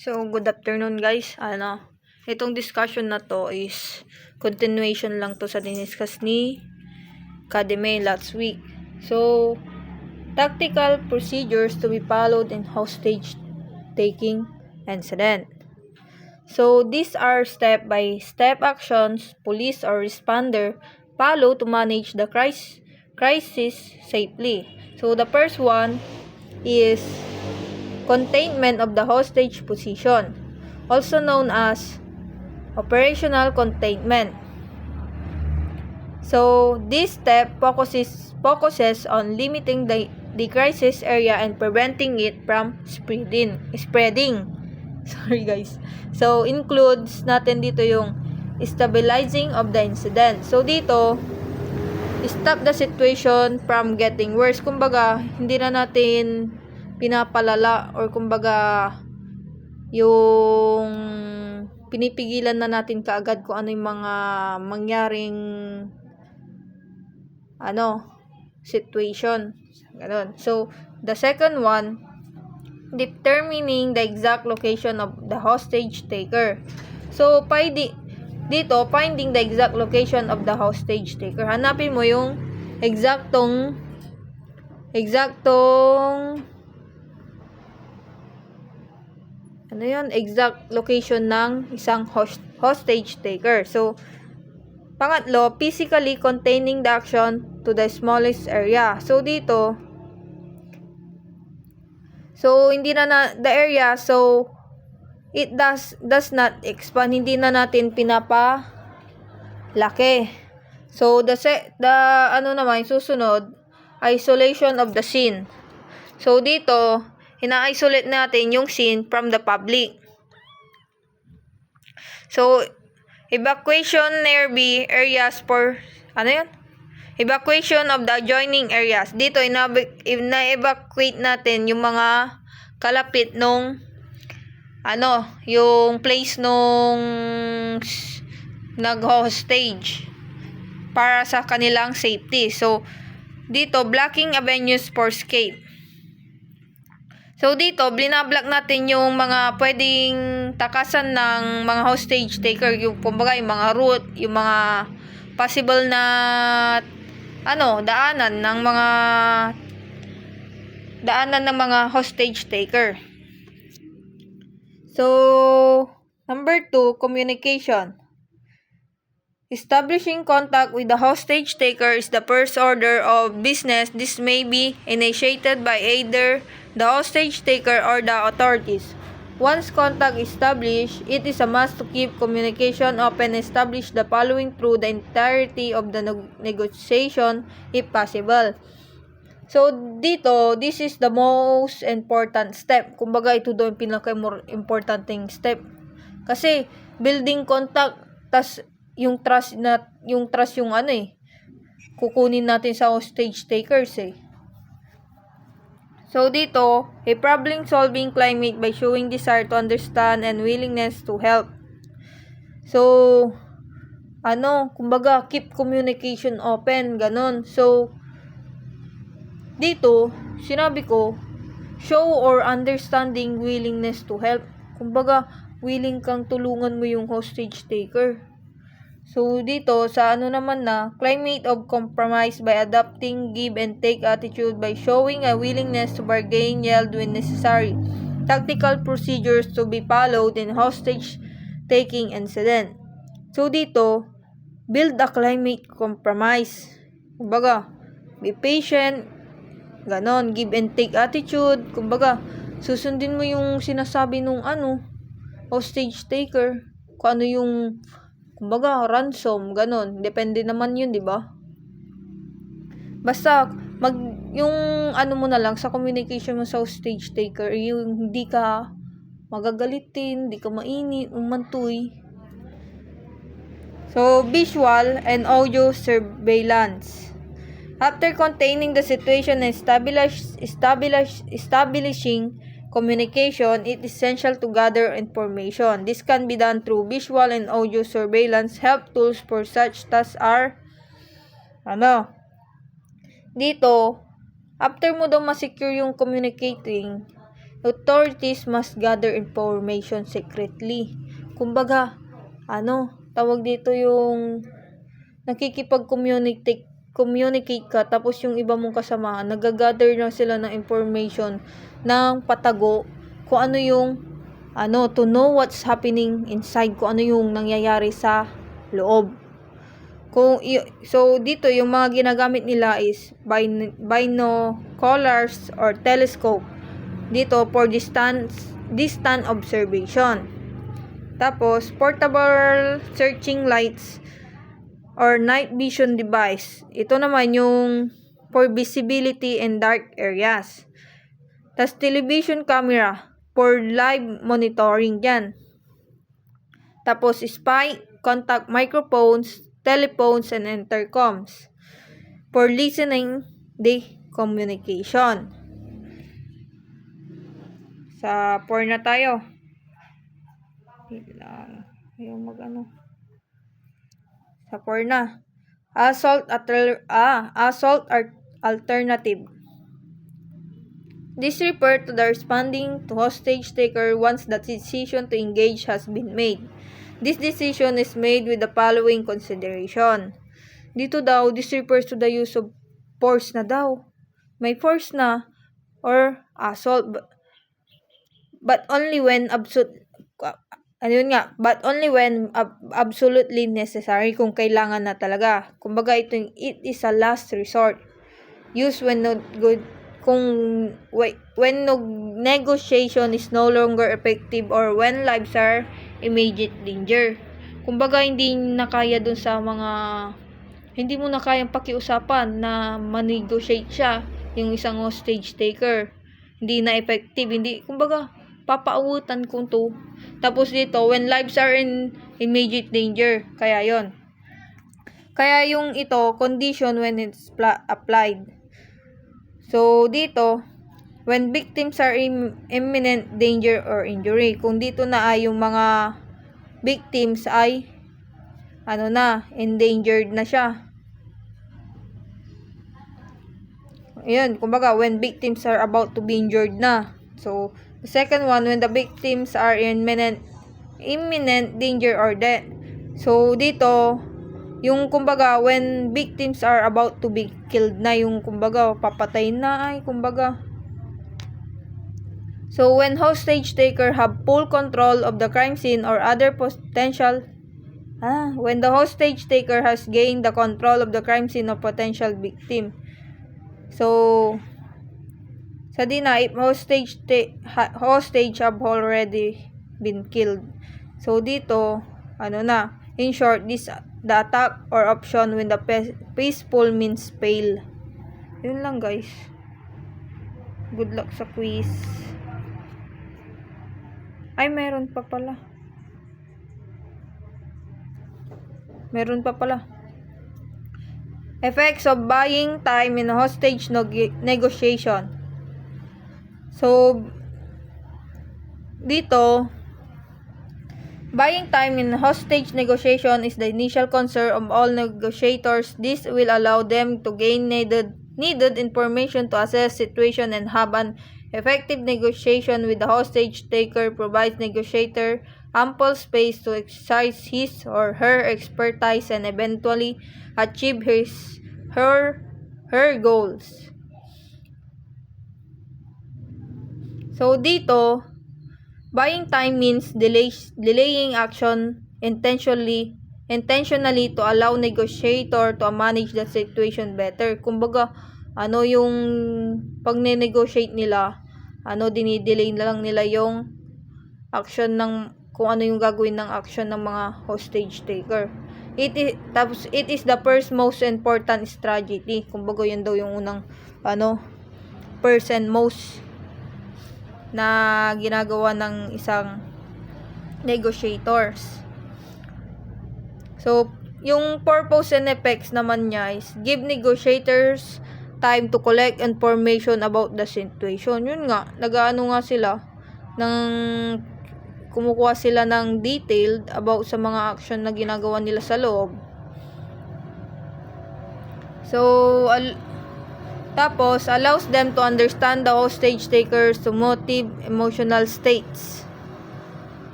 So, good afternoon guys. Itong discussion na to is continuation lang to sa diniscuss ni Kadime last week. So, tactical procedures to be followed in hostage taking incident. So, these are step-by-step actions police or responder follow to manage the crisis safely. So, the first one is containment of the hostage position, also known as operational containment. So, this step focuses on limiting the crisis area and preventing it from spreading. Sorry guys. So, includes natin dito yung stabilizing of the incident. So, dito, stop the situation from getting worse. Kumbaga, hindi na natin pinapalala or kumbaga yung pinipigilan na natin kaagad kung ano yung mga mangyaring situation. Ganun. So, the second one, determining the exact location of the hostage taker. So, dito, finding the exact location of the hostage taker. Hanapin mo yung exact location ng isang hostage taker. So, pangatlo, physically containing the action to the smallest area. So, dito, hindi na the area, so, it does not expand. Hindi na natin pinapalaki. So, susunod, isolation of the scene. So, dito, ina-isolate natin yung scene from the public. So, evacuation nearby areas for, evacuation of the adjoining areas. Dito, ina-evacuate natin yung mga kalapit nung, yung place nung nag-hostage para sa kanilang safety. So, dito, blocking avenues for escape. So, dito, binablock natin yung mga pwedeng takasan ng mga hostage taker. Yung, kumbaga, yung mga route, yung mga possible na, daanan ng mga hostage taker. So, number 2, communication. Establishing contact with the hostage taker is the first order of business. This may be initiated by either the hostage taker or the authorities. Once contact established, it is a must to keep communication open and establish the following through the entirety of the negotiation if possible. So, dito, this is the most important step. Kumbaga, ito doon pinaka-importanting step. Kasi, building contact, tas yung trust yung kukunin natin sa hostage takers So, dito, a problem-solving climate by showing desire to understand and willingness to help. So, kumbaga, keep communication open, ganun. So, dito, sinabi ko, show or understanding willingness to help. Kumbaga, willing kang tulungan mo yung hostage taker. So, dito, sa climate of compromise by adopting give and take attitude by showing a willingness to bargain, yield when necessary. Tactical procedures to be followed in hostage taking incident. So, dito, build a climate compromise. Kumbaga, be patient, ganon, give and take attitude. Kumbaga, susundin mo yung sinasabi nung hostage taker. Kung ano yung kumbaga, ransom, ganon. Depende naman yun, di ba? Basta, yung mo na lang, sa communication mo sa hostage taker, yung hindi ka magagalitin, hindi ka mainit, umantoy. So, visual and audio surveillance. After containing the situation and establishing communication, it is essential to gather information. This can be done through visual and audio surveillance. Help tools for such tasks are dito, after mo daw ma-secure yung communicating, authorities must gather information secretly. Kumbaga, tawag dito yung communicate ka, tapos yung iba mong kasamahan, nagagather na sila ng information ng patago kung ano yung, to know what's happening inside, kung ano yung nangyayari sa loob. So, dito, yung mga ginagamit nila is binoculars or telescope. Dito, for distant observation. Tapos, portable searching lights or night vision device. Ito naman yung for visibility in dark areas. Tapos, television camera for live monitoring dyan. Tapos, spy, contact microphones, telephones, and intercoms. For listening, communication. Sa 4 na tayo. Sa 4 na. Assault alternative. This refer to the responding to hostage taker once the decision to engage has been made. This decision is made with the following consideration. Dito daw, this refers to the use of force na daw. May force na or assault, but only when absolutely necessary, kung kailangan na talaga. Kumbaga, it is a last resort. Used when negotiation is no longer effective or when lives are immediate danger. Kumbaga, hindi mo na kayang pakiusapan na ma-negotiate siya, yung isang hostage taker. Hindi na effective, kumbaga, papautan kung to. Tapos dito, when lives are in immediate danger, kaya yon. Kaya yung ito, condition when it's applied. So, dito, when victims are in imminent danger or injury. Kung dito na ay yung mga victims ay endangered na siya. Ayun, kumbaga, when victims are about to be injured na. So, the second one, when the victims are in imminent danger or death. So, dito, yung kumbaga, when victims are about to be killed na, yung kumbaga, papatay na So, when hostage taker have full control of the crime scene or other potential when the hostage taker has gained the control of the crime scene or potential victim. So, sa dina, if hostage have already been killed. So, dito, in short, the attack or option when the peaceful means fail. Yun lang, guys. Good luck sa quiz. Ay, meron pa pala. Effects of buying time in hostage negotiation. So, dito, buying time in hostage negotiation is the initial concern of all negotiators. This will allow them to gain needed information to assess situation and have an effective negotiation with the hostage taker. Provides negotiator ample space to exercise his or her expertise and eventually achieve her goals. So, dito, buying time means delaying action intentionally to allow negotiator to manage the situation better. Kumbaga, yung pag-negotiate nila, dinidelay na lang nila yung action ng kung ano yung gagawin ng action ng mga hostage taker. It is the first most important strategy. Kumbaga, yun daw yung unang first and most na ginagawa ng isang negotiators. So, yung purpose and effects naman niya is give negotiators time to collect information about the situation. Yun nga, kumukuha sila ng detailed about sa mga action na ginagawa nila sa loob. So, Tapos, allows them to understand the hostage taker's motive, emotional states.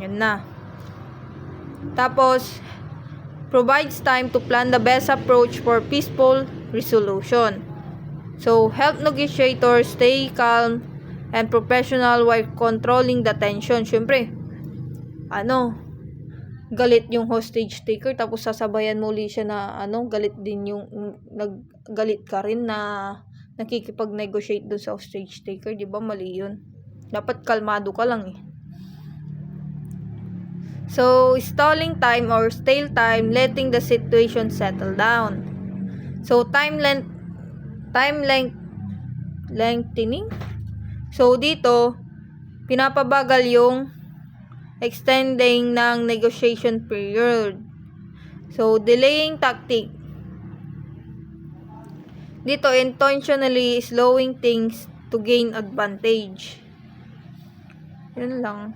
Yan na. Tapos, provides time to plan the best approach for peaceful resolution. So, help negotiators stay calm and professional while controlling the tension. Syempre, galit yung hostage taker tapos sasabayan mo ulit siya na galit din yung naggalit ka rin na nakikipag-negotiate dun sa hostage taker, 'di ba? Mali 'yun. Dapat kalmado ka lang eh. So, stalling time or stale time, letting the situation settle down. So, lengthening. So, dito pinapabagal yung extending ng negotiation period. So, delaying tactic. Dito, intentionally slowing things to gain advantage. Yun lang.